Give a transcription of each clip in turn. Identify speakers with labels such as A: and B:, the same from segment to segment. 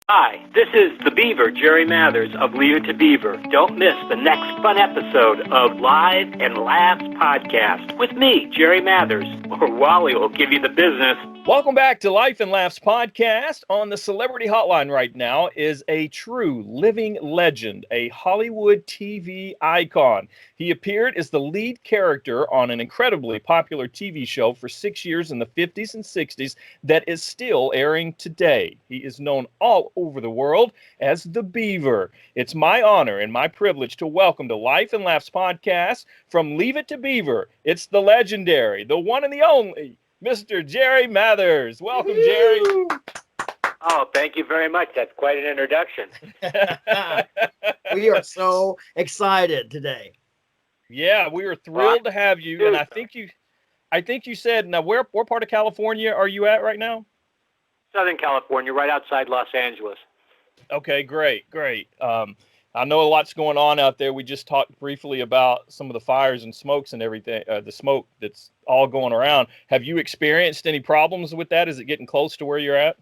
A: Hi, this is the Beaver, Jerry Mathers of Leave It To Beaver. Don't miss the next fun episode of Live and Laughs Podcast with me, Jerry Mathers, or Wally will give you the business.
B: Welcome back to Life and Laughs Podcast. On the Celebrity Hotline right now is a true living legend, a Hollywood TV icon. He appeared as the lead character on an incredibly popular TV show for 6 years in the 50s and 60s that is still airing today. He is known all over the world as the Beaver. It's my honor and my privilege to welcome to Life and Laughs Podcast from Leave It To Beaver. It's the legendary, the one and the only, Mr. Jerry Mathers. Welcome, Jerry.
A: Oh, thank you very much. That's quite an introduction.
C: We are so excited today.
B: Yeah, we are thrilled to have you. And I think you said, now where part of California are you at right now?
A: Southern California, right outside Los Angeles.
B: Okay, great. I know a lot's going on out there. We just talked briefly about some of the fires and smokes and everything, the smoke that's all going around. Have you experienced any problems with that? Is it getting close to where you're at?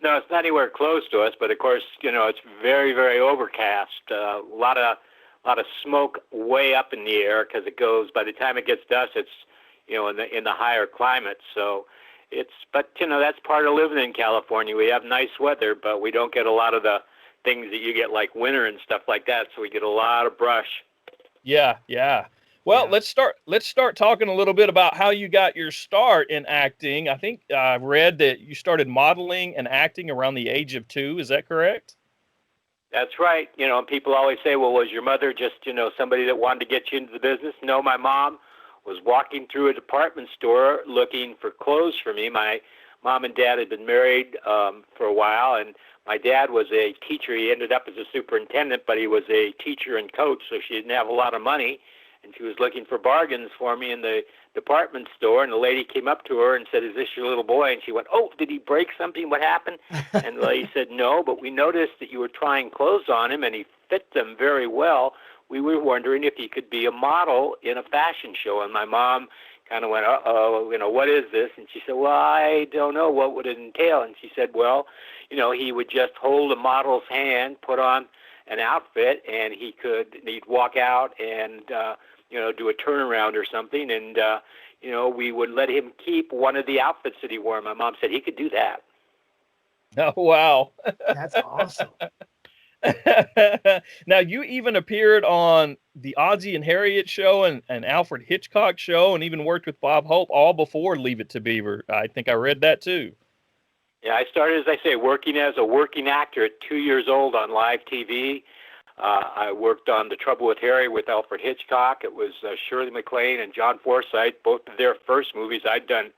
A: No, it's not anywhere close to us, but of course, it's very, very overcast. A lot of smoke way up in the air because it goes. By the time it gets to us, it's in the higher climates. So but that's part of living in California. We have nice weather, but we don't get a lot of the things that you get like winter and stuff like that. So we get a lot of brush.
B: Yeah. Well, let's start talking a little bit about how you got your start in acting. I think I read that you started modeling and acting around the age of 2. Is that correct?
A: That's right. People always say, well, was your mother just, somebody that wanted to get you into the business? No, my mom was walking through a department store looking for clothes for me. My mom and dad had been married for a while, and my dad was a teacher. He ended up as a superintendent, but he was a teacher and coach, so she didn't have a lot of money. And she was looking for bargains for me in the department store, and the lady came up to her and said, "Is this your little boy?" And she went, "Oh, did he break something? What happened?" And the lady said, "No, but we noticed that you were trying clothes on him, and he fit them very well. We were wondering if he could be a model in a fashion show." And my mom kind of went, "Uh-oh, what is this?" And she said, "Well, I don't know. What would it entail?" And she said, "Well, he would just hold a model's hand, put on an outfit, and he'd walk out and, do a turnaround or something. And, we would let him keep one of the outfits that he wore." My mom said he could do that.
B: Oh, wow.
C: That's awesome.
B: Now, you even appeared on the Ozzie and Harriet show and Alfred Hitchcock show, and even worked with Bob Hope all before Leave It To Beaver. I think I read that too.
A: Yeah, I started, as I say, working as a working actor at 2 years old on live TV. I worked on The Trouble with Harry with Alfred Hitchcock. It was Shirley MacLaine and John Forsythe, both of their first movies. I'd done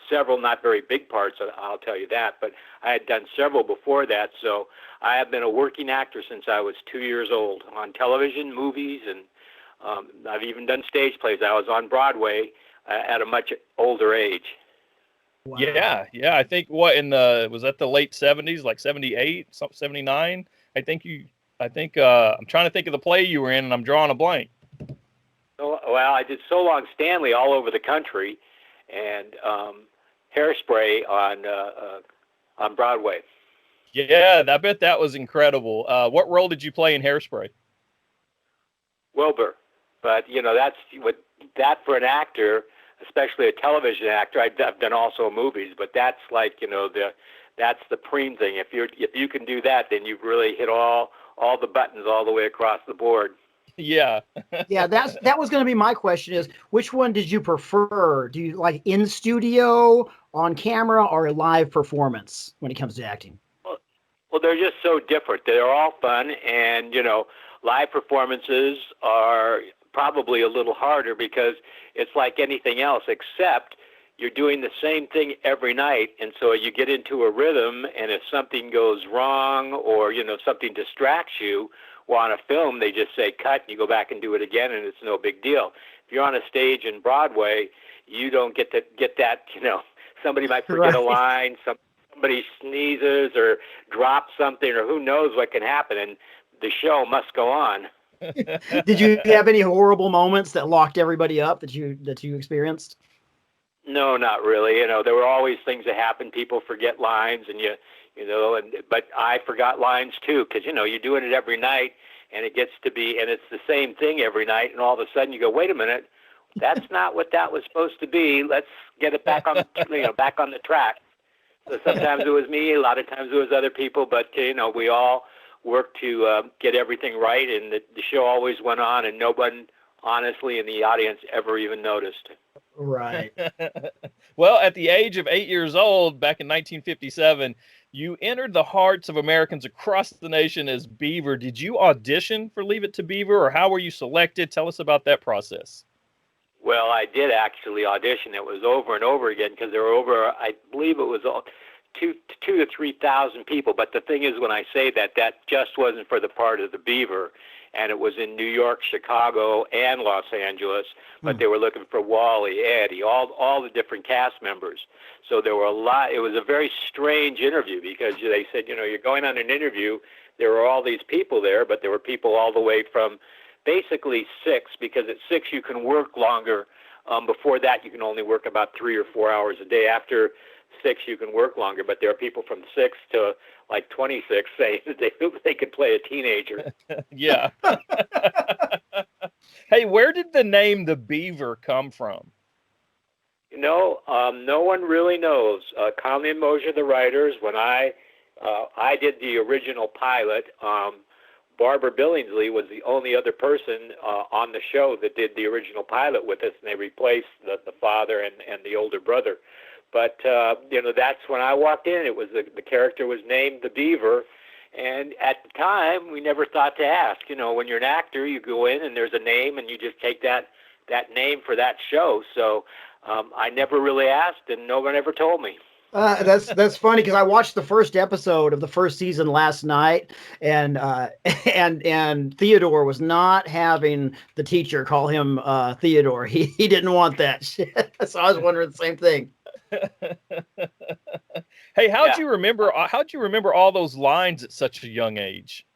A: several, not very big parts, I'll tell you that, but I had done several before that. So I have been a working actor since I was 2 years old on television, movies, and I've even done stage plays. I was on Broadway at a much older age.
C: Wow.
B: Yeah. I think was that the late 70s, like 78, 79? I'm trying to think of the play you were in, and I'm drawing a blank.
A: Well, I did So Long Stanley all over the country, and Hairspray on Broadway.
B: Yeah, I bet that was incredible. What role did you play in Hairspray?
A: Wilbur. But that for an actor, especially a television actor. I've done also movies, but that's like that's the preem thing. If you can do that, then you've really hit all the buttons all the way across the board.
B: Yeah.
C: Yeah, that was going to be my question, is which one did you prefer? Do you like in studio, on camera, or a live performance when it comes to acting?
A: Well, they're just so different. They're all fun, and live performances are probably a little harder because it's like anything else, except you're doing the same thing every night, and so you get into a rhythm, and if something goes wrong or something distracts you, well, on a film they just say cut, and you go back and do it again, and it's no big deal. If you're on a stage in Broadway, you don't get that. Somebody might forget a line, somebody sneezes or drops something, or who knows what can happen, and the show must go on.
C: Did you have any horrible moments that locked everybody up that you experienced?
A: No, not really. There were always things that happen. People forget lines, and you But I forgot lines too, because you're doing it every night, and it gets to be, and it's the same thing every night, and all of a sudden you go, wait a minute, that's not what that was supposed to be. Let's get it back on, back on the track. So sometimes it was me, a lot of times it was other people, but we all worked to get everything right, and the show always went on, and no one, honestly, in the audience ever even noticed.
C: Right.
B: Well, at the age of 8 years old, back in 1957, you entered the hearts of Americans across the nation as Beaver. Did you audition for Leave It to Beaver, or how were you selected? Tell us about that process.
A: Well, I did actually audition. It was over and over again, because there were over, I believe it was 2,000 to 3,000 people. But the thing is, when I say that, that just wasn't for the part of the Beaver. And it was in New York, Chicago, and Los Angeles, but they were looking for Wally, Eddie, all the different cast members. So there were a lot. It was a very strange interview, because they said, you're going on an interview. There were all these people there, but there were people all the way from basically 6, because at 6 you can work longer. Before that, you can only work about 3 or 4 hours a day. After 6, you can work longer, but there are people from 6 to like 26 saying that they could play a teenager.
B: Yeah. Hey, where did the name the Beaver come from?
A: No one really knows. Conley and Mosier, the writers, when I did the original pilot, Barbara Billingsley was the only other person on the show that did the original pilot with us, and they replaced the father and the older brother. But, that's when I walked in. It was the character was named the Beaver. And at the time, we never thought to ask. When you're an actor, you go in and there's a name, and you just take that name for that show. So I never really asked, and no one ever told me.
C: That's funny, because I watched the first episode of the first season last night, and and Theodore was not having the teacher call him Theodore. He didn't want that shit. So I was wondering the same thing.
B: Hey, how'd you remember all those lines at such a young age?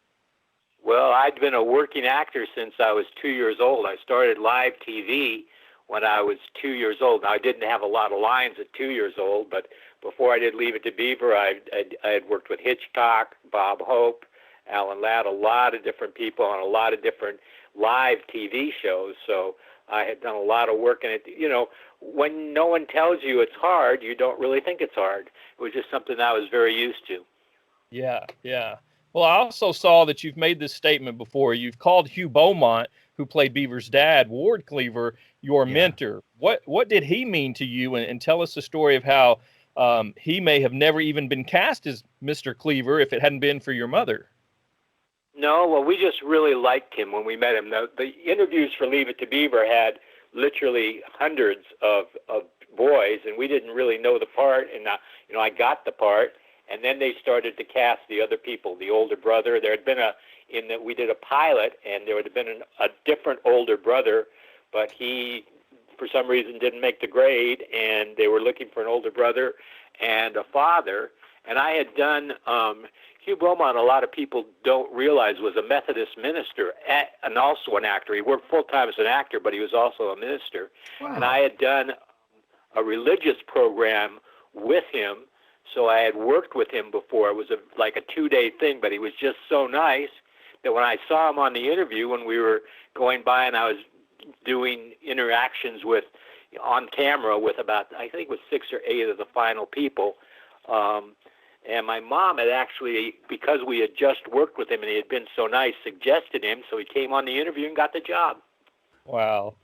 A: Well, I'd been a working actor since I was 2 years old. I started live TV when I was 2 years old. Now, I didn't have a lot of lines at 2 years old, but before I did Leave It to Beaver, I had worked with Hitchcock, Bob Hope, Alan Ladd, a lot of different people on a lot of different live TV shows. So I had done a lot of work in it. When no one tells you it's hard, you don't really think it's hard. It was just something I was very used to.
B: Yeah, yeah. Well, I also saw that you've made this statement before. You've called Hugh Beaumont, who played Beaver's dad, Ward Cleaver, your mentor. What did he mean to you? And tell us the story of how he may have never even been cast as Mr. Cleaver if it hadn't been for your mother.
A: No, well, we just really liked him when we met him. The interviews for Leave It to Beaver had literally hundreds of boys, and we didn't really know the part. And I got the part, and then they started to cast the other people. The older brother, there had been we did a pilot, and there had been a different older brother, but he, for some reason, didn't make the grade, and they were looking for an older brother and a father. And I had done Hugh Beaumont, a lot of people don't realize, was a Methodist minister and also an actor. He worked full-time as an actor, but he was also a minister. Wow. And I had done a religious program with him, so I had worked with him before. It was like a 2-day thing, but he was just so nice that when I saw him on the interview, when we were going by and I was doing interactions on camera with about, I think it was 6 or 8 of the final people, and my mom had actually, because we had just worked with him and he had been so nice, suggested him, so he came on the interview and got the job.
B: Wow.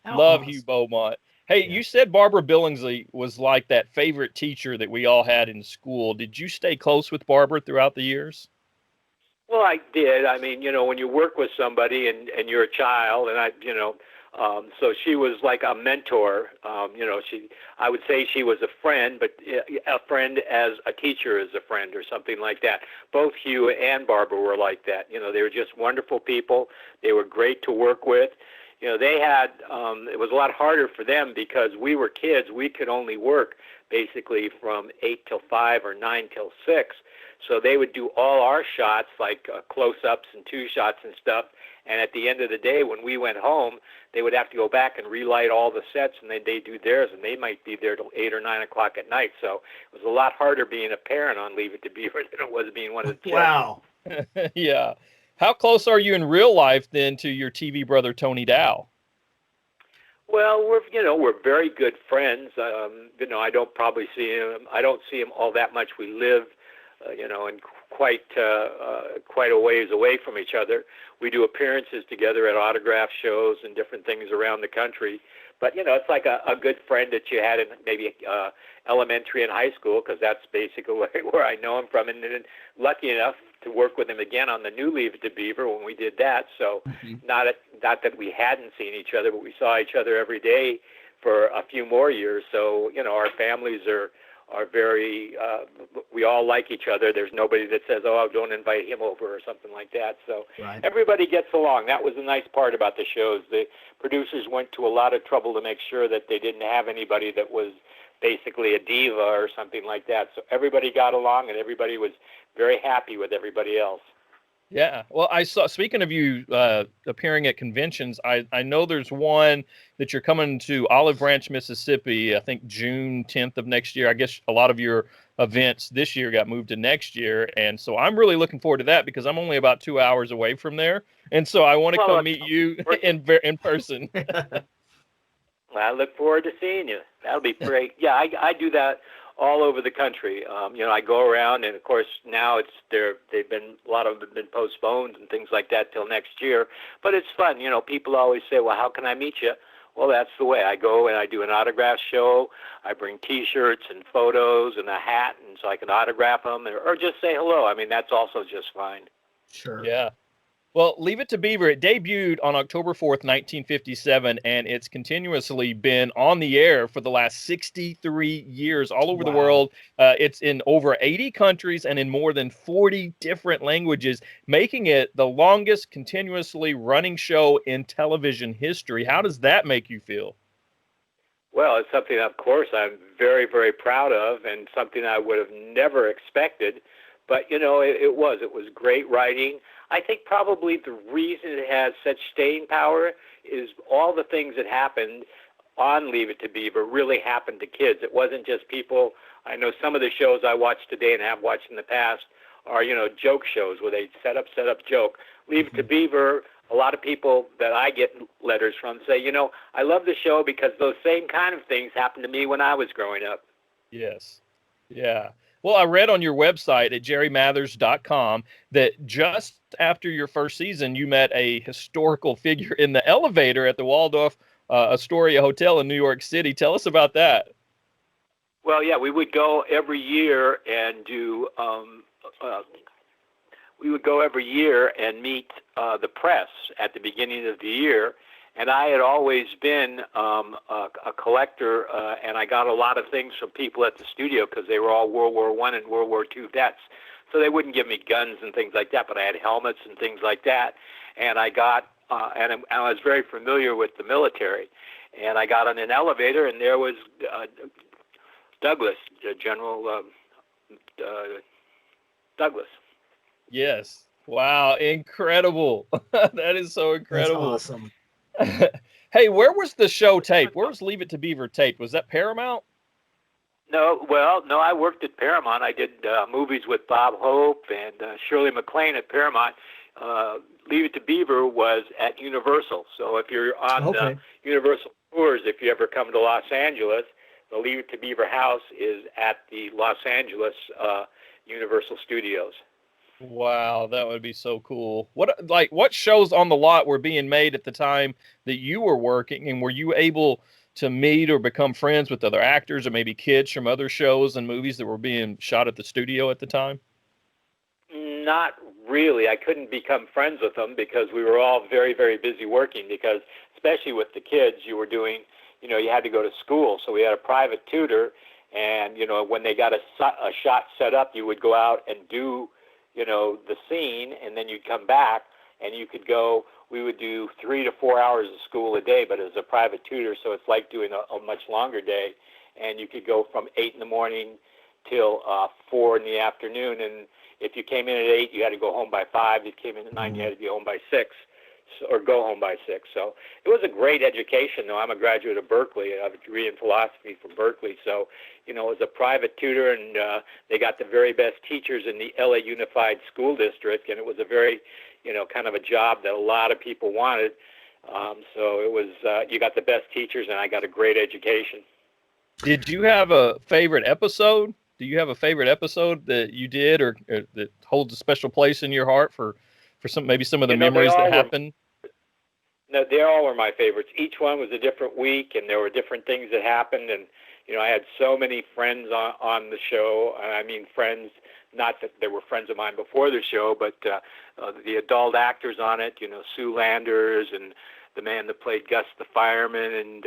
B: Love awesome. Hugh Beaumont. Hey, you said Barbara Billingsley was like that favorite teacher that we all had in school. Did you stay close with Barbara throughout the years?
A: Well, I did. I mean, when you work with somebody and you're a child, and so she was like a mentor. I would say she was a friend, but a friend as a teacher is a friend or something like that. Both Hugh and Barbara were like that. They were just wonderful people. They were great to work with. They had, it was a lot harder for them because we were kids. We could only work basically from 8 till 5 or 9 till 6. So they would do all our shots, like close-ups and two shots and stuff. And at the end of the day, when we went home, they would have to go back and relight all the sets, and they do theirs, and they might be there till 8 or 9 o'clock at night. So it was a lot harder being a parent on Leave It to Beaver than it was being one of the children.
C: Wow.
B: Yeah. How close are you in real life then to your TV brother, Tony Dow?
A: Well, we're very good friends. I don't probably see him. I don't see him all that much. We live, in quite a ways away from each other. We do appearances together at autograph shows and different things around the country. But it's like a good friend that you had in maybe elementary and high school, because that's basically where I know him from. And then lucky enough to work with him again on the new Leave It to Beaver when we did that. So not that we hadn't seen each other, but we saw each other every day for a few more years. So our families are very we all like each other. There's nobody that says, oh, don't invite him over or something like that. So Everybody gets along. That was the nice part about the shows. The producers went to a lot of trouble to make sure that they didn't have anybody that was basically a diva or something like that. So everybody got along, and everybody was very happy with everybody else.
B: Yeah. Well, I saw, speaking of you appearing at conventions, I know there's one that you're coming to Olive Branch, Mississippi, I think June 10th of next year. I guess a lot of your events this year got moved to next year. And so I'm really looking forward to that, because I'm only about 2 hours away from there. And so I want to come meet you in person.
A: I look forward to seeing you. That'll be great. Yeah, I do that all over the country. I go around, and of course now a lot of them have been postponed and things like that till next year. But it's fun. People always say, well, how can I meet you? Well, that's the way. I go and I do an autograph show. I bring T-shirts and photos and a hat, and so I can autograph them or just say hello. I mean, that's also just fine.
C: Sure.
B: Yeah. Well, Leave It to Beaver, it debuted on October 4th, 1957, and it's continuously been on the air for the last 63 years all over the world. It's in over 80 countries and in more than 40 different languages, making it the longest continuously running show in television history. How does that make you feel?
A: Well, it's something, of course, I'm very, very proud of, and something I would have never expected. But, it was great writing. I think probably the reason it has such staying power is all the things that happened on Leave It to Beaver really happened to kids. It wasn't just people. I know some of the shows I watch today and have watched in the past are, joke shows where they set up, joke. Leave It to Beaver, a lot of people that I get letters from say, I love the show because those same kind of things happened to me when I was growing up.
B: Yes. Yeah. Well, I read on your website at jerrymathers.com that just after your first season, you met a historical figure in the elevator at the Waldorf Astoria Hotel in New York City. Tell us about that.
A: Well, yeah, we would go every year and do. We would go every year and meet the press at the beginning of the year. And I had always been a collector, and I got a lot of things from people at the studio because they were all World War I and World War II vets. So they wouldn't give me guns and things like that, but I had helmets and things like that. And I got, and I was very familiar with the military. And I got on an elevator, and there was Douglas, General Douglas.
B: Yes. Wow. Incredible. That is so incredible.
C: That's awesome.
B: Hey, where was the show taped? Where was Leave It to Beaver taped? Was that Paramount?
A: No, I worked at Paramount. I did movies with Bob Hope and Shirley MacLaine at Paramount. Leave It to Beaver was at Universal. So if you're on Universal tours, if you ever come to Los Angeles, the Leave It to Beaver house is at the Los Angeles Universal Studios.
B: Wow, that would be so cool. What shows on the lot were being made at the time that you were working, and were you able to meet or become friends with other actors or maybe kids from other shows and movies that were being shot at the studio at the time?
A: Not really. I couldn't become friends with them because we were all very, very busy working, because especially with the kids, you were doing, you had to go to school. So we had a private tutor, and, when they got a shot set up, you would go out and do the scene, and then you'd come back and you could go, we would do 3 to 4 hours of school a day, but as a private tutor, so it's like doing a much longer day, and you could go from 8 in the morning till 4 in the afternoon, and if you came in at 8, you had to go home by 5. If you came in at 9, you had to be home by 6, or go home by 6. So it was a great education, though. I'm a graduate of Berkeley. I have a degree in philosophy from Berkeley. So, it was a private tutor, and they got the very best teachers in the LA Unified School District, and it was a very, kind of a job that a lot of people wanted. So it was, you got the best teachers, and I got a great education.
B: Did you have a favorite episode? Do you have a favorite episode that you did, or that holds a special place in your heart for maybe some of the memories that happened?
A: No, they all were my favorites. Each one was a different week, and there were different things that happened. And, I had so many friends on the show. I mean, friends, not that they were friends of mine before the show, but the adult actors on it, Sue Landers and the man that played Gus the fireman, and,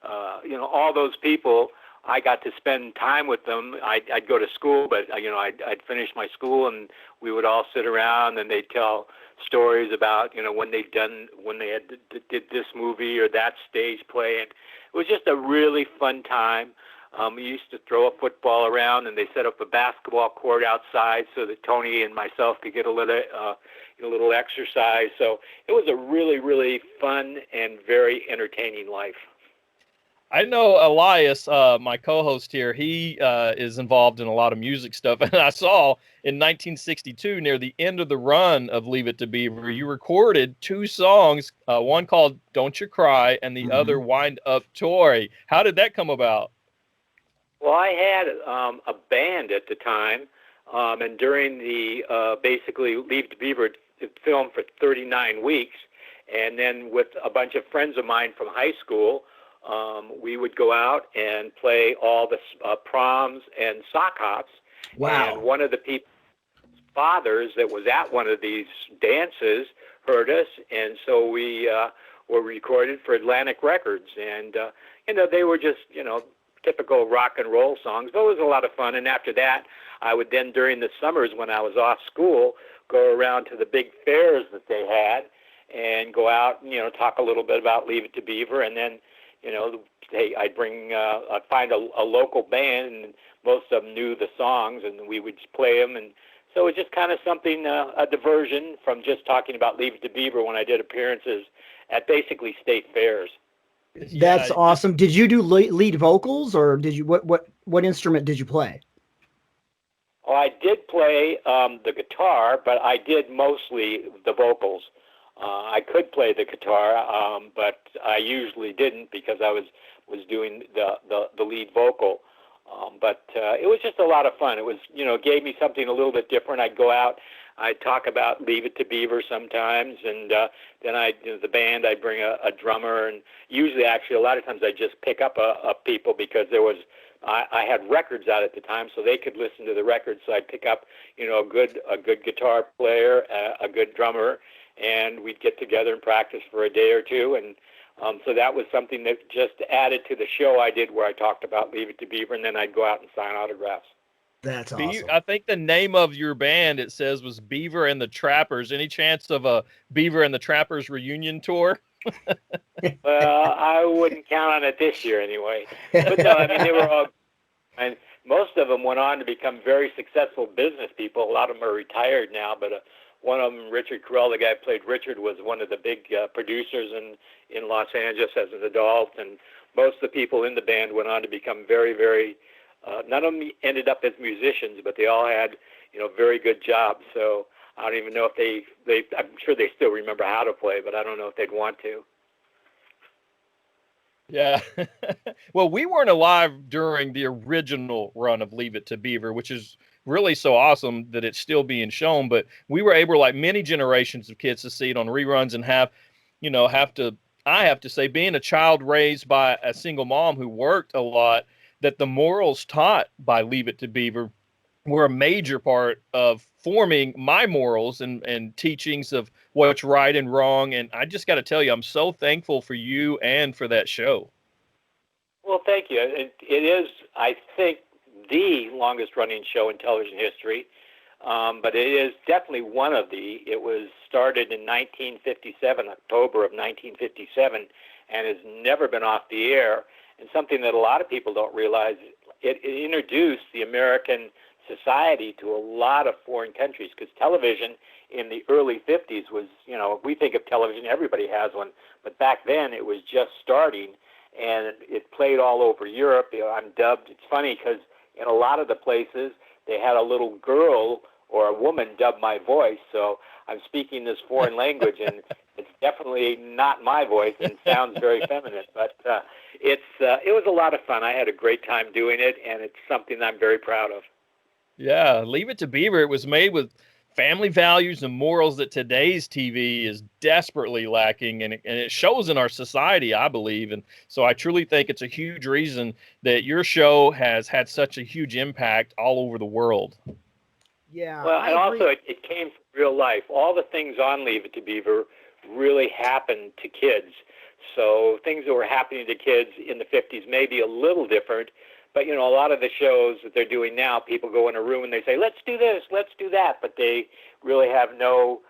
A: all those people. I got to spend time with them. I'd go to school, but I'd finish my school, and we would all sit around, and they'd tell stories about when they did this movie or that stage play, and it was just a really fun time. We used to throw a football around, and they set up a basketball court outside so that Tony and myself could get a little exercise. So it was a really, really fun and very entertaining life.
B: I know Elias, my co-host here, he is involved in a lot of music stuff. And I saw in 1962, near the end of the run of Leave It to Beaver, you recorded 2 songs, one called Don't You Cry and the other Wind Up Toy. How did that come about?
A: Well, I had a band at the time, and during the basically Leave It to Beaver, it filmed for 39 weeks. And then with a bunch of friends of mine from high school, we would go out and play all the proms and sock hops.
C: Wow.
A: And one of the people's fathers that was at one of these dances heard us, and so we were recorded for Atlantic Records. And, they were just, typical rock and roll songs, but it was a lot of fun. And after that, I would then, during the summers when I was off school, go around to the big fairs that they had and go out and, talk a little bit about Leave It to Beaver. And then, I'd find a local band, and most of them knew the songs, and we would play them. And so it was just kind of something, a diversion from just talking about Leave It to Beaver when I did appearances at basically state fairs.
C: That's awesome. Did you do lead vocals, or did you what instrument did you play?
A: Oh, I did play the guitar, but I did mostly the vocals. I could play the guitar, but I usually didn't because I was doing the lead vocal. But it was just a lot of fun. It was, gave me something a little bit different. I'd go out, I'd talk about Leave It to Beaver sometimes, and then the band, I'd bring a drummer, and usually, actually, a lot of times I'd just pick up people because I had records out at the time, so they could listen to the records. So I'd pick up, a good guitar player, a good drummer, and we'd get together and practice for a day or two. And so that was something that just added to the show I did where I talked about Leave It to Beaver, and then I'd go out and sign autographs.
C: That's awesome.
B: I think the name of your band, it says, was Beaver and the Trappers. Any chance of a Beaver and the Trappers reunion tour?
A: Well, I wouldn't count on it this year anyway. But no, I mean, they were all, and most of them went on to become very successful business people. A lot of them are retired now, but one of them, Richard Carell, the guy who played Richard, was one of the big producers in Los Angeles as an adult. And most of the people in the band went on to become very, very, none of them ended up as musicians, but they all had, very good jobs. So I don't even know if I'm sure they still remember how to play, but I don't know if they'd want to.
B: Yeah. Well, we weren't alive during the original run of Leave It to Beaver, which is really so awesome that it's still being shown. But we were able, like many generations of kids, to see it on reruns and I have to say, being a child raised by a single mom who worked a lot, that the morals taught by Leave It to Beaver were a major part of forming my morals and teachings of what's right and wrong. And I just got to tell you, I'm so thankful for you and for that show.
A: Well, thank you. It is, I think, the longest running show in television history, but it is definitely one of it was started in 1957, October of 1957, and has never been off the air. And something that a lot of people don't realize, it introduced the American society to a lot of foreign countries, because television in the early 50s was, we think of television, everybody has one, but back then it was just starting, and it played all over Europe. I'm dubbed. It's funny because in a lot of the places they had a little girl or a woman dub my voice, so I'm speaking this foreign language, and it's definitely not my voice and sounds very feminine. But it was a lot of fun. I had a great time doing it, and it's something I'm very proud of.
B: Yeah, Leave It to Beaver. It was made with family values and morals that today's TV is desperately lacking, and it shows in our society, I believe. And so I truly think it's a huge reason that your show has had such a huge impact all over the world.
C: Yeah.
A: Well, and also it came from real life. All the things on Leave It to Beaver really happened to kids. So things that were happening to kids in the 50s may be a little different, but a lot of the shows that they're doing now, people go in a room and they say, "Let's do this, let's do that," but they really have no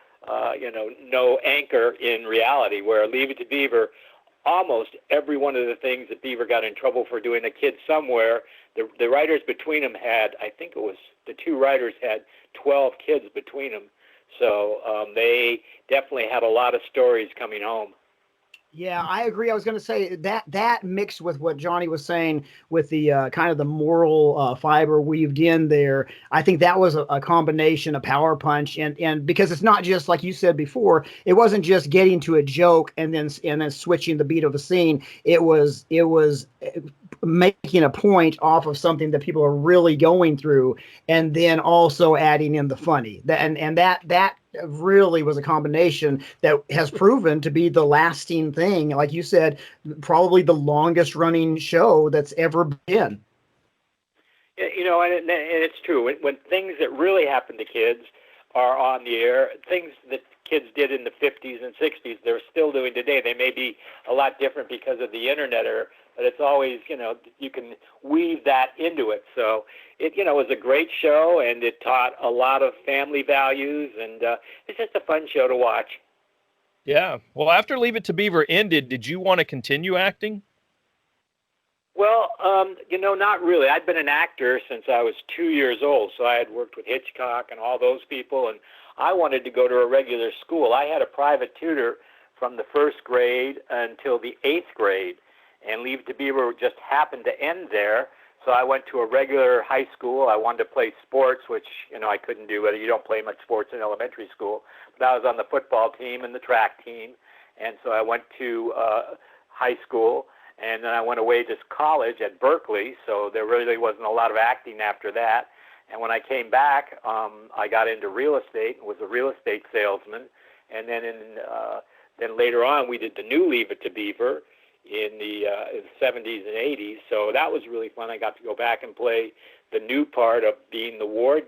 A: anchor in reality. Where Leave It to Beaver, almost every one of the things that Beaver got in trouble for doing, a kid somewhere, the writers between them had, I think it was the two writers had 12 kids between them. So they definitely had a lot of stories coming home.
C: Yeah, I agree. I was going to say that mixed with what Johnny was saying with the kind of the moral fiber weaved in there. I think that was a combination, a power punch, and because it's not just like you said before, it wasn't just getting to a joke and then switching the beat of the scene. It was making a point off of something that people are really going through, and then also adding in the funny. That really was a combination that has proven to be the lasting thing. Like you said, probably the longest running show that's ever been.
A: And it's true. When things that really happen to kids are on the air, things that kids did in the 50s and 60s, they're still doing today. They may be a lot different because of the internet, but it's always, you can weave that into it. So it, was a great show, and it taught a lot of family values, and it's just a fun show to watch.
B: Yeah. Well, after Leave It to Beaver ended, did you want to continue acting?
A: Well, not really. I'd been an actor since I was 2 years old, so I had worked with Hitchcock and all those people, and I wanted to go to a regular school. I had a private tutor from the first grade until the 8th grade, and Leave It to Beaver just happened to end there. So I went to a regular high school. I wanted to play sports, which, I couldn't do. You don't play much sports in elementary school. But I was on the football team and the track team. And so I went to high school, and then I went away to college at Berkeley. So there really wasn't a lot of acting after that. And when I came back, I got into real estate and was a real estate salesman. And then then later on, we did the new Leave It to Beaver in the 70s and 80s. So that was really fun. I got to go back and play the new part of being the Ward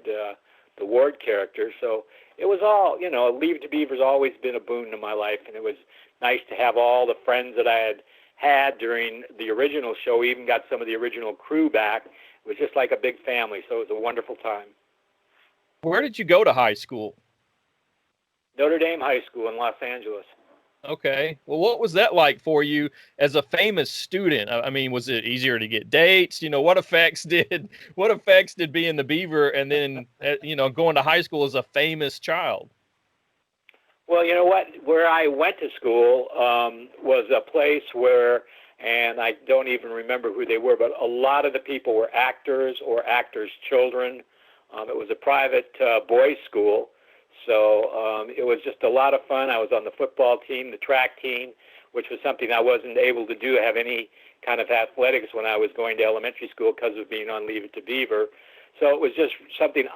A: character. So it was all, Leave It to Beaver's always been a boon to my life, and it was nice to have all the friends that I had during the original show. We even got some of the original crew back. It was just like a big family, so it was a wonderful time.
B: Where did you go to high school?
A: Notre Dame High School in Los Angeles.
B: Okay. Well, what was that like for you as a famous student? I mean, was it easier to get dates? What effects did being the Beaver and then, going to high school as a famous child?
A: Well, you know what? Where I went to school was a place where, and I don't even remember who they were, but a lot of the people were actors or actors' children. It was a private boys' school. So it was just a lot of fun. I was on the football team, the track team, which was something I wasn't able to do, have any kind of athletics when I was going to elementary school because of being on Leave It to Beaver. So it was just something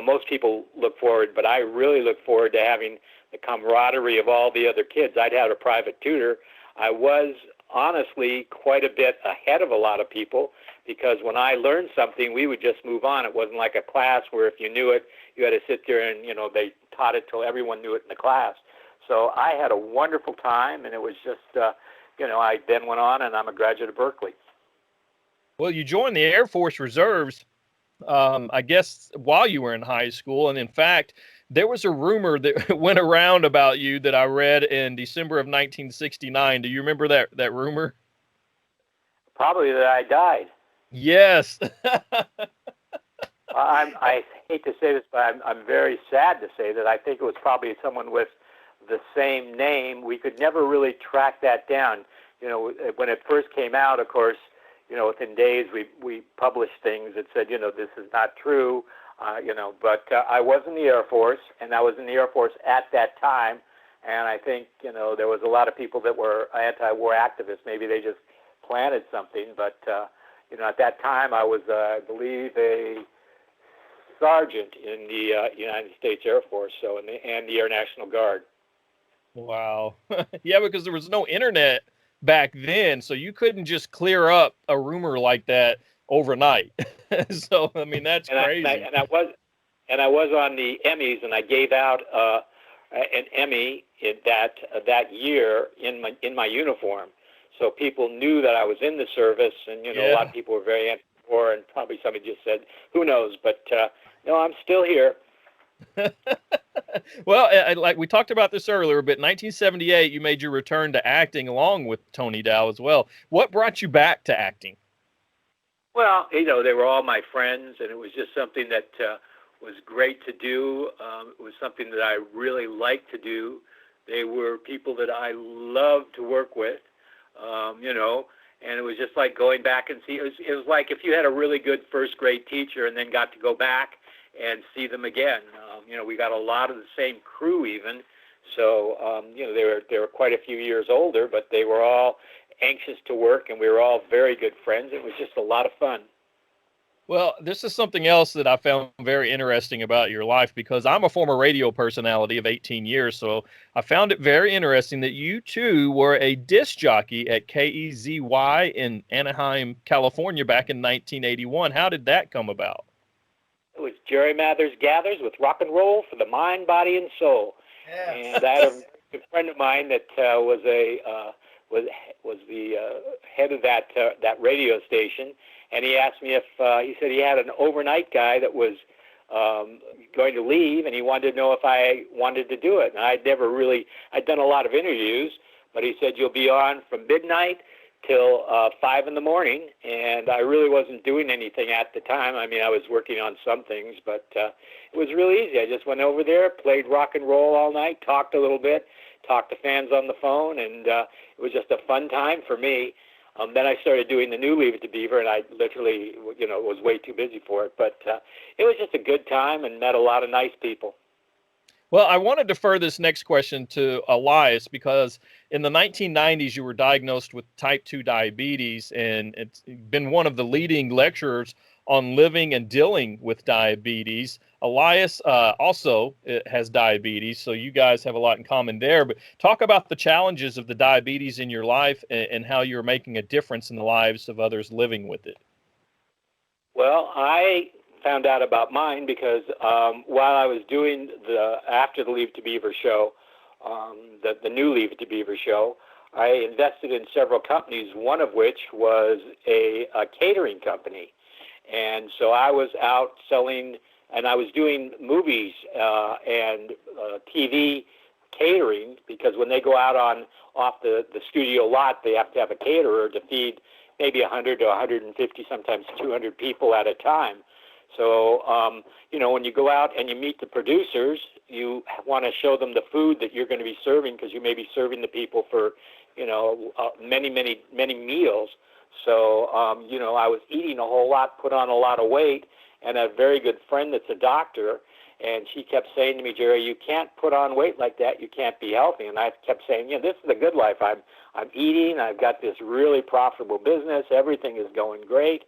A: most people look forward, but I really look forward to having the camaraderie of all the other kids. I'd had a private tutor. I was honestly quite a bit ahead of a lot of people because when I learned something, we would just move on. It wasn't like a class where if you knew it, you had to sit there and, they taught it till everyone knew it in the class. So I had a wonderful time, and it was just, I then went on, and I'm a graduate of Berkeley.
B: Well, you joined the Air Force Reserves, I guess, while you were in high school. And in fact, there was a rumor that went around about you that I read in December of 1969. Do you remember that rumor?
A: Probably that I died.
B: Yes.
A: I hate to say this, but I'm very sad to say that I think it was probably someone with the same name. We could never really track that down. You know, when it first came out, of course, you know, within days we published things that said, you know, this is not true, you know. But I was in the Air Force, and I was in the Air Force at that time, and I think, you know, there was a lot of people that were anti-war activists. Maybe they just planted something, but you know, at that time I was, I believe, a sergeant in the United States Air Force, so and the Air National Guard.
B: Wow. Yeah, because there was no internet back then, so you couldn't just clear up a rumor like that overnight. So, I mean, that's crazy.
A: And I was on the Emmys, and I gave out an Emmy in that year in my uniform, so people knew that I was in the service, and you know, a lot of people were very anti-war, and probably somebody just said, "Who knows?" But no, I'm still here.
B: Well, like we talked about this earlier, but in 1978, you made your return to acting along with Tony Dow as well. What brought you back to acting?
A: Well, you know, they were all my friends, and it was just something that was great to do. It was something that I really liked to do. They were people that I loved to work with, you know, and it was just like going back and see. It was like if you had a really good first grade teacher and then got to go back and see them again. You know, we got a lot of the same crew even. So, you know, they were quite a few years older, but they were all anxious to work, and we were all very good friends. It was just a lot of fun.
B: Well, this is something else that I found very interesting about your life, because I'm a former radio personality of 18 years. So I found it very interesting that you too were a disc jockey at KEZY in Anaheim, California back in 1981. How did that come about?
A: It was Jerry Mathers Gathers with rock and roll for the mind, body, and soul. Yes. And I had a good friend of mine that was the head of that radio station, and he asked me if he said he had an overnight guy that was going to leave, and he wanted to know if I wanted to do it. And I'd done a lot of interviews, but he said you'll be on from midnight till 5 in the morning, and I really wasn't doing anything at the time. I mean, I was working on some things, but it was really easy. I just went over there, played rock and roll all night, talked a little bit, talked to fans on the phone, and it was just a fun time for me. Then I started doing the new Leave It To Beaver, and I literally, you know, was way too busy for it. But it was just a good time and met a lot of nice people.
B: Well, I want to defer this next question to Elias, because in the 1990s, you were diagnosed with type 2 diabetes, and it's been one of the leading lecturers on living and dealing with diabetes. Elias also has diabetes, so you guys have a lot in common there. But talk about the challenges of the diabetes in your life and how you're making a difference in the lives of others living with it.
A: Well, I found out about mine because while I was doing after the Leave It To Beaver show, the new Leave It To Beaver show, I invested in several companies, one of which was a catering company. And so I was out selling, and I was doing movies and TV catering, because when they go out off the studio lot, they have to have a caterer to feed maybe 100 to 150, sometimes 200 people at a time. So, you know, when you go out and you meet the producers, you want to show them the food that you're going to be serving, because you may be serving the people for, you know, many meals. So, you know, I was eating a whole lot, put on a lot of weight, and a very good friend that's a doctor, and she kept saying to me, Jerry, you can't put on weight like that. You can't be healthy. And I kept saying, yeah, this is the good life. I'm eating. I've got this really profitable business. Everything is going great.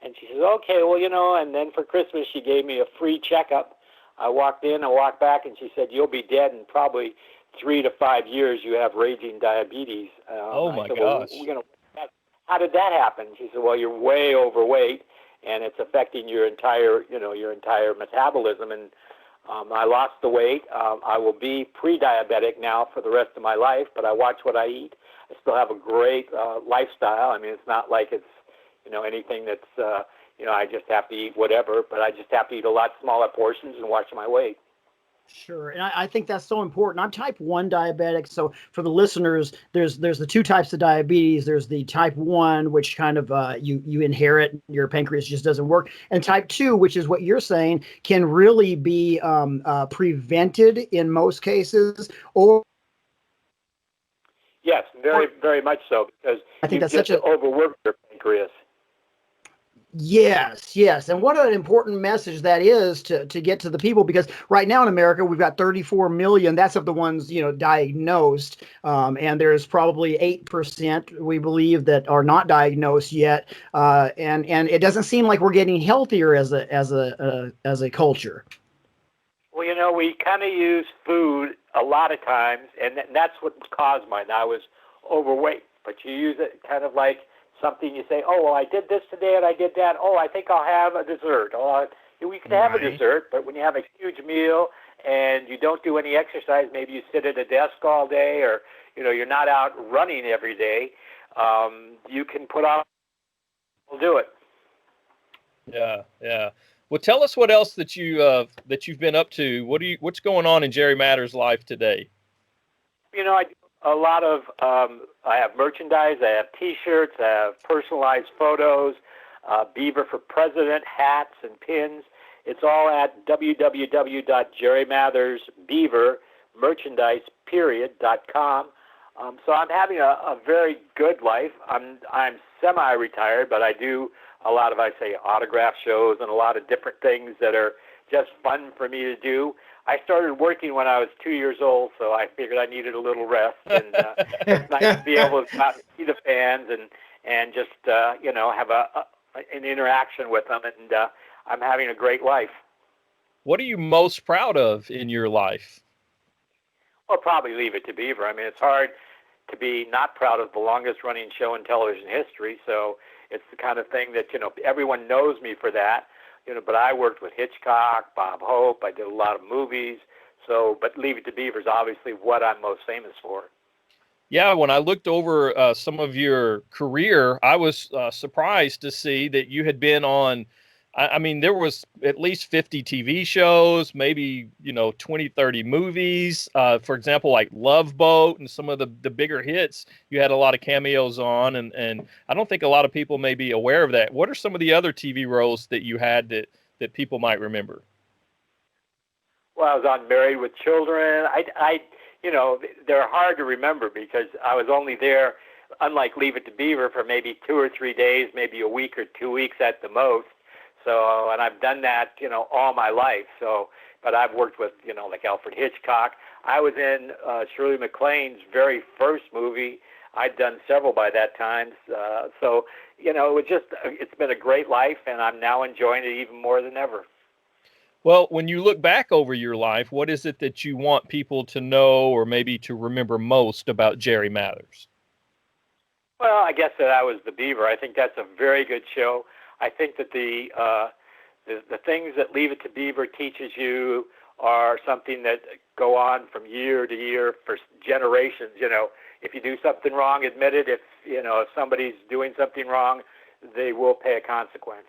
A: And she says, okay, well, you know, and then for Christmas, she gave me a free checkup. I walked in, I walked back, and she said, you'll be dead in probably 3 to 5 years. You have raging diabetes.
B: Oh, my gosh.
A: Well, you know, how did that happen? She said, well, you're way overweight, and it's affecting your entire metabolism. And I lost the weight. I will be pre-diabetic now for the rest of my life, but I watch what I eat. I still have a great lifestyle. I mean, it's not like it's, you know, anything that's, you know, I just have to eat whatever, but I just have to eat a lot smaller portions and watch my weight.
C: Sure, and I think that's so important. I'm type 1 diabetic, so for the listeners, there's the two types of diabetes. There's the type 1, which kind of you inherit, your pancreas just doesn't work, and type 2, which is what you're saying, can really be prevented in most cases. Or
A: Yes, very much so, because
C: I think
A: you've
C: that's such
A: just
C: a
A: overworked your pancreas.
C: Yes, yes. And what an important message that is to get to the people, because right now in America we've got 34 million. That's of the ones, diagnosed. And there's probably 8% we believe that are not diagnosed yet. And it doesn't seem like we're getting healthier as a culture.
A: Well, we kind of use food a lot of times, and that's what caused mine. I was overweight, but you use it kind of like something you say, oh, well, I did this today and I did that. Oh, I think I'll have a dessert. Oh, we can have a
B: Right.
A: dessert, but when you have a huge meal and you don't do any exercise, maybe you sit at a desk all day, or you're not out running every day, you can put on, will do it.
B: Yeah, yeah. Well, tell us what else that you've been up to. What's going on in Jerry Matter's life today?
A: I do a lot of, I have merchandise, I have T-shirts, I have personalized photos, Beaver for President hats and pins. It's all at www.jerrymathersbeavermerchandise.com. So I'm having a very good life. I'm semi-retired, but I do a lot of, I say, autograph shows and a lot of different things that are just fun for me to do. I started working when I was 2 years old, so I figured I needed a little rest, and it's nice to be able to see the fans and just have an interaction with them, and I'm having a great life.
B: What are you most proud of in your life?
A: Well, probably Leave It to Beaver. I mean, it's hard to be not proud of the longest running show in television history, so it's the kind of thing that everyone knows me for that. But I worked with Hitchcock, Bob Hope. I did a lot of movies. But Leave It to Beaver is obviously what I'm most famous for.
B: Yeah, when I looked over some of your career, I was surprised to see that you had been on. I mean, there was at least 50 TV shows, maybe 20, 30 movies. For example, like Love Boat and some of the bigger hits, you had a lot of cameos on, and I don't think a lot of people may be aware of that. What are some of the other TV roles that you had that people might remember?
A: Well, I was on Married with Children. They're hard to remember because I was only there, unlike Leave It to Beaver, for maybe 2 or 3 days, maybe a week or 2 weeks at the most. So, and I've done that, all my life. So, but I've worked with, like Alfred Hitchcock. I was in Shirley MacLaine's very first movie. I'd done several by that time. It's been a great life, and I'm now enjoying it even more than ever.
B: Well, when you look back over your life, what is it that you want people to know or maybe to remember most about Jerry Mathers?
A: Well, I guess that I was the Beaver. I think that's a very good show. I think that the things that Leave It to Beaver teaches you are something that go on from year to year for generations. If you do something wrong, admit it. If somebody's doing something wrong, they will pay a consequence.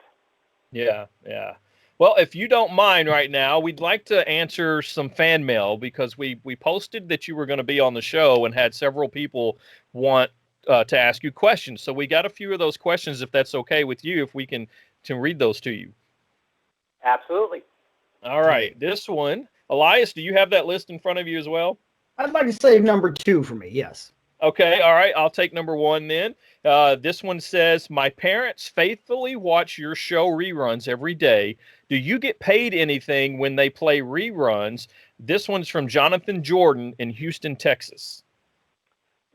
B: Yeah, yeah. Well, if you don't mind right now, we'd like to answer some fan mail because we posted that you were going to be on the show and had several people want to ask you questions. So we got a few of those questions, if that's okay with you, if we can to read those to you.
A: Absolutely.
B: All right. This one, Elias, do you have that list in front of you as well?
C: I'd like to save number 2 for me. Yes.
B: Okay, all right. I'll take number 1 then. This one says, my parents faithfully watch your show reruns every day. Do you get paid anything when they play reruns? This one's from Jonathan Jordan in Houston, Texas.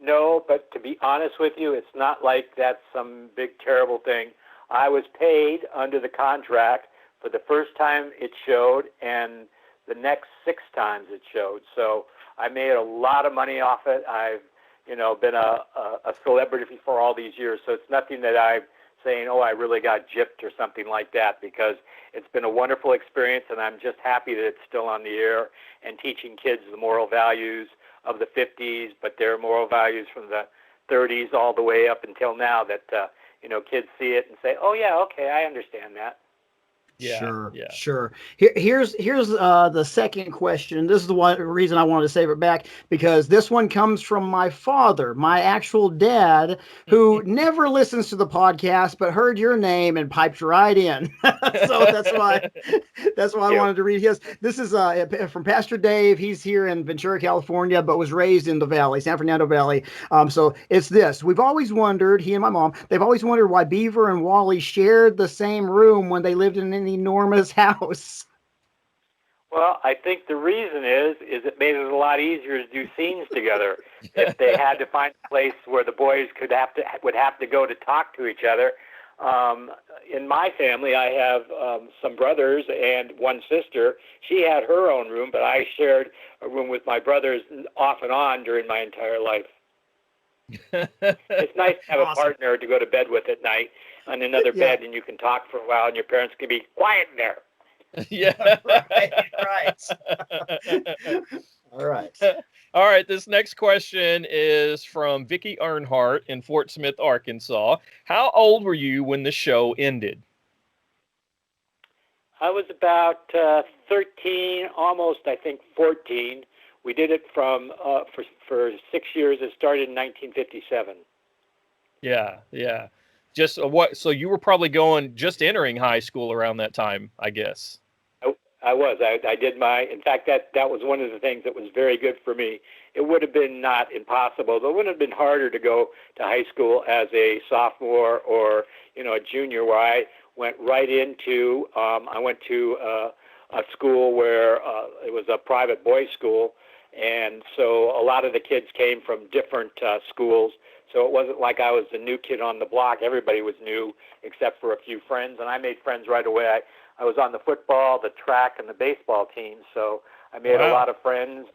A: No, but to be honest with you, it's not like that's some big terrible thing. I was paid under the contract for the first time it showed and the next 6 times it showed. So I made a lot of money off it. I've been a celebrity for all these years, so it's nothing that I'm saying, oh, I really got gypped or something like that, because it's been a wonderful experience, and I'm just happy that it's still on the air and teaching kids the moral values of the 50s, but their moral values from the 30s all the way up until now that, kids see it and say, oh, yeah, okay, I understand that.
B: Yeah,
C: Sure,
B: yeah.
C: sure. Here's the second question. This is the one reason I wanted to save it back, because this one comes from my father, my actual dad, who never listens to the podcast but heard your name and piped right in. So that's why I
A: Yeah.
C: wanted to read his. This is from Pastor Dave. He's here in Ventura, California, but was raised in the Valley, San Fernando Valley. So it's this. We've always wondered, he and my mom, they've always wondered why Beaver and Wally shared the same room when they lived in an enormous house.
A: Well, I think the reason is it made it a lot easier to do scenes together. If they had to find a place where the boys would have to go to talk to each other. In my family, I have some brothers and one sister. She had her own room, but I shared a room with my brothers off and on during my entire life. It's nice to have a
C: Awesome.
A: partner to go to bed with at night on another
C: Yeah.
A: bed, and you can talk for a while, and your parents can be quiet in there.
B: Yeah.
C: Right. All right.
B: All right. This next question is from Vicky Earnhardt in Fort Smith, Arkansas. How old were you when the show ended?
A: I was about 13, almost, I think, 14. We did it for 6 years. It started in 1957.
B: Yeah, yeah. Just so you were probably just entering high school around that time, I guess.
A: I was. I did in fact, that was one of the things that was very good for me. It would have been not impossible, though it would have been harder to go to high school as a sophomore or, a junior, where I went right into, I went to a school where it was a private boys' school, and so a lot of the kids came from different schools, so it wasn't like I was the new kid on the block. Everybody was new except for a few friends, and I made friends right away. I was on the football, the track, and the baseball team, so I made a lot of friends.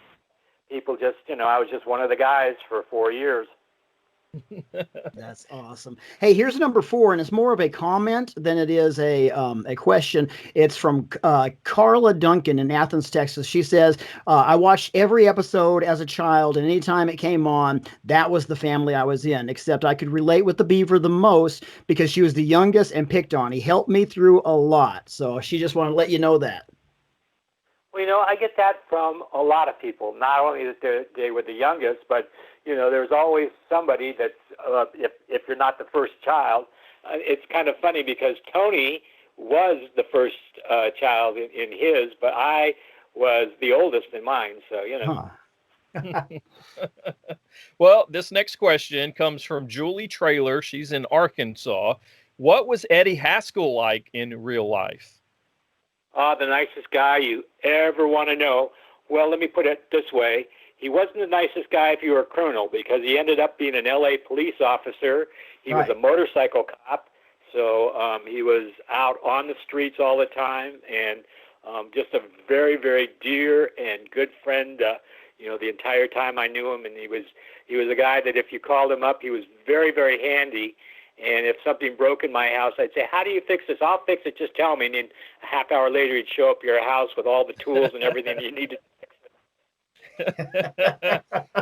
A: People just, I was just one of the guys for 4 years.
C: That's awesome. Hey, here's number 4, and it's more of a comment than it is a question. It's from Carla Duncan in Athens, Texas. She says, I watched every episode as a child, and anytime it came on, that was the family I was in, except I could relate with the Beaver the most because she was the youngest and picked on. He helped me through a lot. So she just wanted to let you know that.
A: Well, I get that from a lot of people, not only that they were the youngest, but there's always somebody that's, if you're not the first child, it's kind of funny because Tony was the first child in his, but I was the oldest in mine, so,
C: Huh.
B: Well, this next question comes from Julie Traylor. She's in Arkansas. What was Eddie Haskell like in real life?
A: The nicest guy you ever want to know. Well, let me put it this way. He wasn't the nicest guy if you were a criminal, because he ended up being an L.A. police officer. He was a motorcycle cop, so he was out on the streets all the time, and just a very, very dear and good friend, the entire time I knew him. And he was a guy that if you called him up, he was very, very handy. And if something broke in my house, I'd say, how do you fix this? I'll fix it. Just tell me. And then a half hour later, he'd show up at your house with all the tools and everything you needed.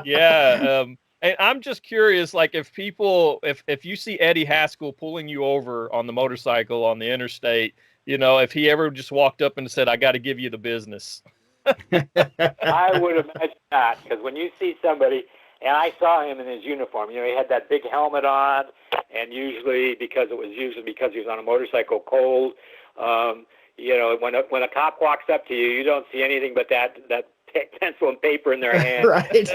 B: Yeah. And I'm just curious, like if you see Eddie Haskell pulling you over on the motorcycle on the interstate, if he ever just walked up and said, I got to give you the business.
A: I would imagine that, because when you see somebody, and I saw him in his uniform, he had that big helmet on, and usually because he was on a motorcycle cold, when a cop walks up to you, you don't see anything but that pencil and paper in their hand.
C: Right.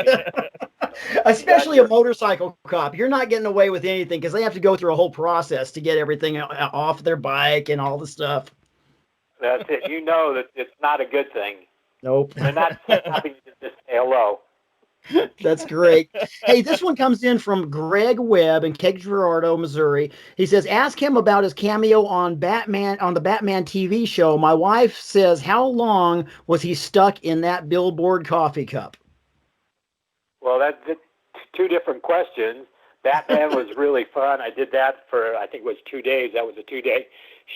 C: Especially a motorcycle cop. You're not getting away with anything because they have to go through a whole process to get everything off their bike and all the stuff.
A: That's it. You know that it's not a good thing.
C: Nope.
A: They're not stopping you to just say hello.
C: That's great. Hey, this one comes in from Greg Webb in Cape Girardeau, Missouri. He says, ask him about his cameo on the Batman TV show. My wife says, how long was he stuck in that billboard coffee cup?
A: Well, that's two different questions. Batman was really fun. I did that for, I think it was 2 days. That was a 2-day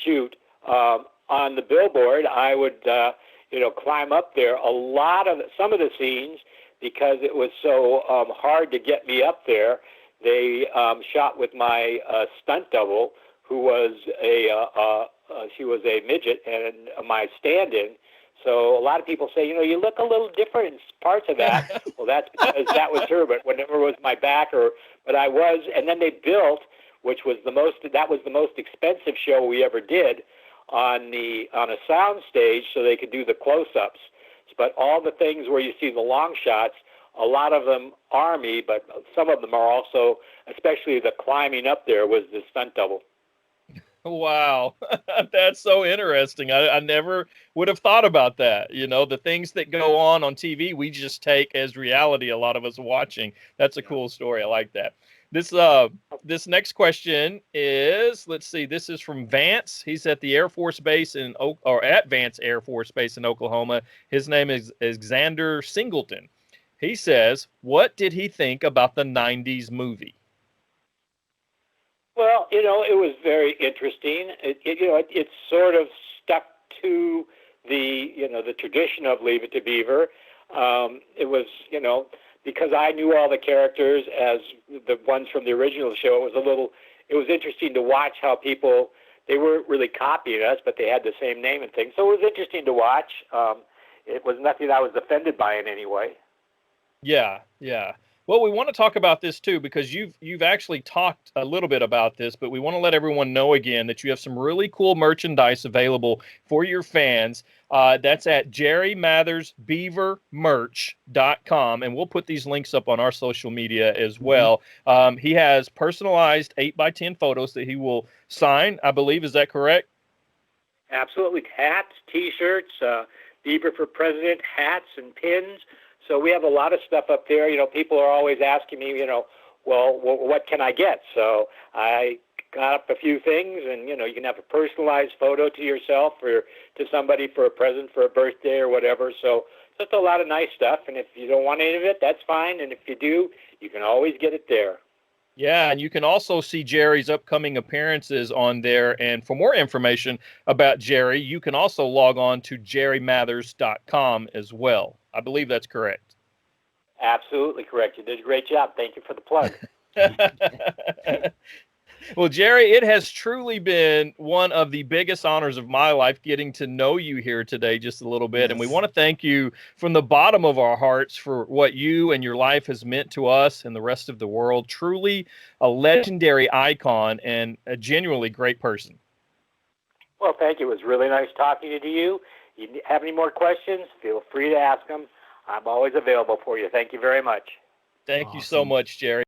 A: shoot. On the billboard, I would, climb up there. Some of the scenes, because it was so hard to get me up there, they shot with my stunt double, who was she was a midget and my stand-in. So a lot of people say, you look a little different in parts of that. Well, that's because that was her, but whenever it was my back but I was, and then they built, which was the most expensive show we ever did on a sound stage so they could do the close-ups. But all the things where you see the long shots, a lot of them are me, but some of them are also, especially the climbing up there was the stunt double.
B: Wow. That's so interesting. I never would have thought about that. The things that go on TV, we just take as reality, a lot of us watching. That's a cool story. I like that. This next question is, let's see, this is from Vance. He's at the Air Force Base at Vance Air Force Base in Oklahoma. His name is Xander Singleton. He says, what did he think about the 90s movie?
A: Well, it was very interesting. It sort of stuck to the tradition of Leave It to Beaver. It was, because I knew all the characters as the ones from the original show. It was interesting to watch how people, they weren't really copying us, but they had the same name and things. So it was interesting to watch. It was nothing I was offended by in any way.
B: Yeah, yeah. Well, we want to talk about this too, because you've actually talked a little bit about this, but we want to let everyone know again that you have some really cool merchandise available for your fans. That's at jerrymathersbeavermerch.com, and we'll put these links up on our social media as well. He has personalized 8x10 photos that he will sign, I believe. Is that correct?
A: Absolutely. Hats, T-shirts, Beaver for President hats and pins. So we have a lot of stuff up there. People are always asking me, well, what can I get? So I got up a few things, and, you can have a personalized photo to yourself or to somebody for a present for a birthday or whatever. So just a lot of nice stuff. And if you don't want any of it, that's fine. And if you do, you can always get it there.
B: Yeah, and you can also see Jerry's upcoming appearances on there. And for more information about Jerry, you can also log on to jerrymathers.com as well. I believe that's correct.
A: Absolutely correct. You did a great job. Thank you for the plug.
B: Well, Jerry, it has truly been one of the biggest honors of my life getting to know you here today just a little bit. Yes. And we want to thank you from the bottom of our hearts for what you and your life has meant to us and the rest of the world. Truly a legendary icon and a genuinely great person.
A: Well, thank you. It was really nice talking to you. If you have any more questions, feel free to ask them. I'm always available for you. Thank you very much.
B: Thank you so much, Jerry.